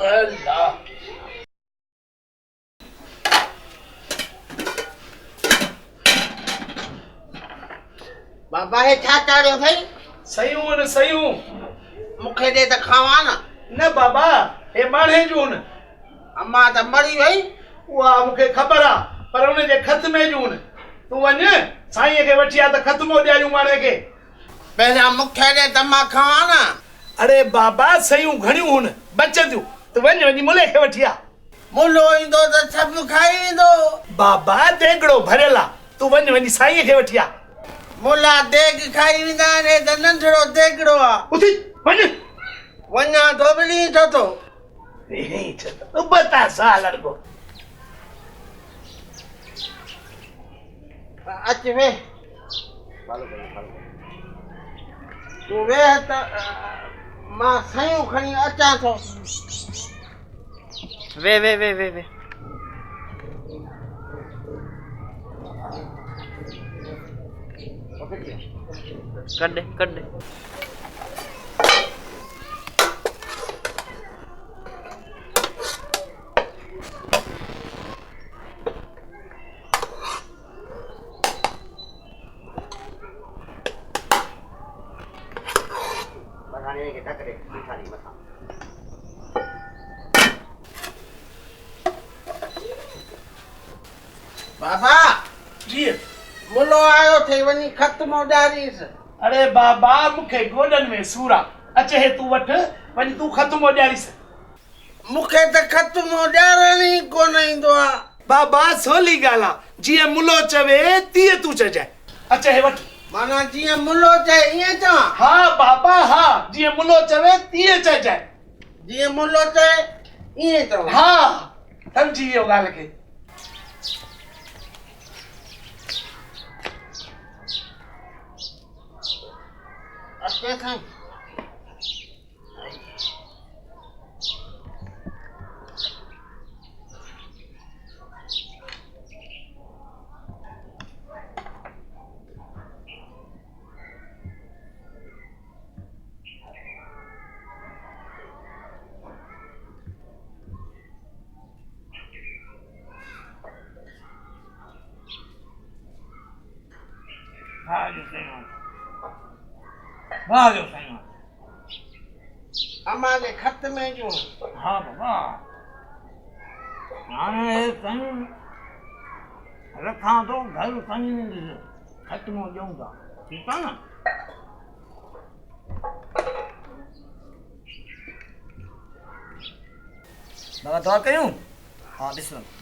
अल्लाह बाबा हे छा चाढ़ियो अथई? सयूं न सयूं मूंखे ॾे त खावां न। न बाबा हे माणे जूं न अम्मा त मरी वई। उहा मूंखे ख़बर आहे पर उन जे खत में जूं न तूं वञ साईंअ खे वठी आ त ख़तमो ॾियारियूं माणे खे। पहिरियां मूंखे ॾे त मां खावां न। अरे बाबा सयूं घणियूं हुन बचंदियूं तूं वञी मुले खे वठी आ। मुलो ईंदो त सभु खाई वेंदो। बाबा देगड़ो भरियल आहे तूं वञी साईंअ खे वठी आ। मुला देग खाई वेंदा आहिनि त नंढड़ो देगड़ो आहे। उथी वञ वञा थो बि थो तो बता साल अड़गो अच वे तूं वेह त मां सयूं खणी अचां थो। वे वे वे वे वे कड्डे कड्डे बाबा जी मुलो आयो थे वञी ख़त्मो ॾियारीसि। अरे बाबा मूंखे गोॾनि में सूर आहे अचे हे तूं वठ वञी तूं ख़त्मो ॾियारीसि। मूंखे त ख़त्मो ॾियारण ई कोन ईंदो आहे। बाबा सवली ॻाल्हि आहे जीअं मुलो चवे तीअं तूं चइजांइ। अचे हे वठ माना जीअं मुलो चए ईअं चवां? हा बाबा हा जीअं मुलो चवे तीअं चइजांइ। जीअं मुलो चए ईअं चवां? हा सम्झी वियो ॻाल्हि खे। अचे साईं अम्मा जे खत में जूं। हाँ बाबा हाणे कयूं रखां थो घर कयूं ख़त्मो ॾियूं था ठीकु आहे न। बाबा दुआ कयूं? हाँ बिस्मिल्लाह।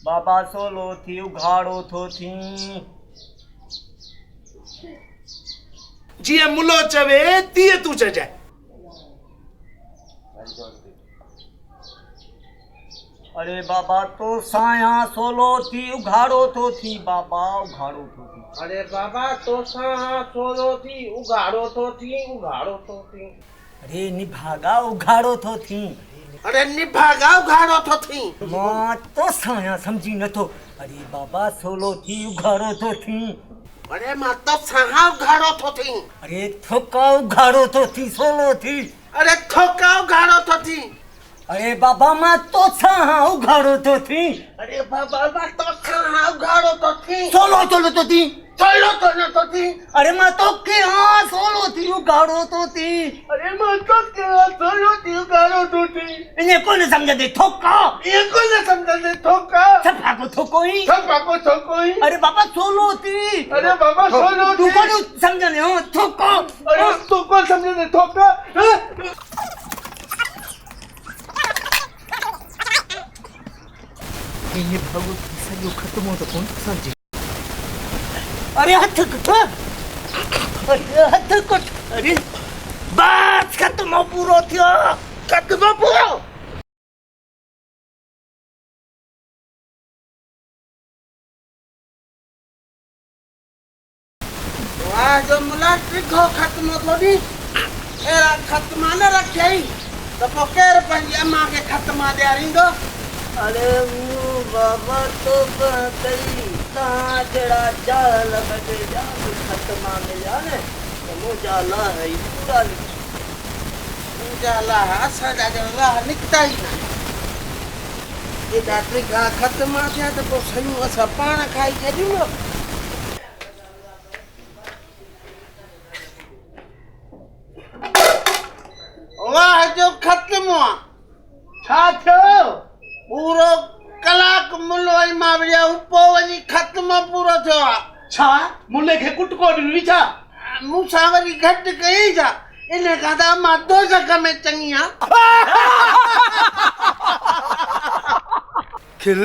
बाबा सोलो थी उघाड़ो थो थी जीअं मुलो चवे तीअं तूं चइजांइ। अरे बाबा तो साया सोलो थी उघाड़ो थो थी बाबा उघाड़ो थो थी। अरे बाबा तोसां सोलो थी उघाड़ो थो थी उघाड़ो थो थी। अरे निभागा उघाड़ो थो थी। अरे निभागा उघाड़ो थो थी। मां तो साया समझी नथो। अरे बाबा सोलो थी उघाड़ो थो थी। अरे मां तोसां उघाड़ो थो थी। अरे थोका उघाड़ो थो थी सोलो थी। अरे थोका उघाड़ो थो थी। अरे बाबा मां तोसां उघाड़ो थो थी। अरे बाबा मां तोसां उघाड़ो थो थी। सोलो चलो तो थी। सोलो तो न तो थी। अरे मां तो के हाँ सोलो थी उघाड़ो तो थी। अरे मां तो के सोलो थी उघाड़ो तो थी। इन्हें कौन समझ दे थोका? ये कौन समझ दे थोका? सफा को थोको ही। सफा को थोको ही। अरे बाबा सोलो थी। अरे बाबा सोलो थी। तू कौन समझने हो थोका? अरे तू कौन समझने थोका? इन्हें भगवत सॼो ख़त्म हो तो कौन समझे? अरे हथ कट। अरे हथ कट। अरे बस ख़त्म पूरो थियो। ख़त्म पूरो। वाह जो मुलाक़ात को ख़त्म थोड़ी एरा ख़त्म न रखई तो पोइ केर पंहिंजी अम्मा खे ख़त्म ॾियारींदो। अरे वो बाबा तो कई तहां जड़ा जाल लगे जा खत्मा मिला ने मुझा ला है पूरा मुझा ला असा जा ला निकता ही ना ये डॉक्टर का खत्मा थिया तो पोइ सयूं असां पाण खाई छॾियूं न वाह जो ख़त्म हुआ छा थियो पूरो कलाक मुल्लो मां विया पोइ वञी ख़त्म पूरो थियो आहे छा मुल्ले खे कुटको ॾिनी छा मूंसां वरी घटि कई छा इन खां त मां दोज़ख में चङी आहियां खिल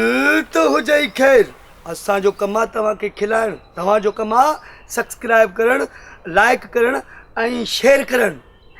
तो हो जाई खैर असांजो कमु आहे तव्हांखे खिलाइणु तव्हांजो कमु आहे सब्सक्राइब करणु लाइक करणु ऐं शेयर करणु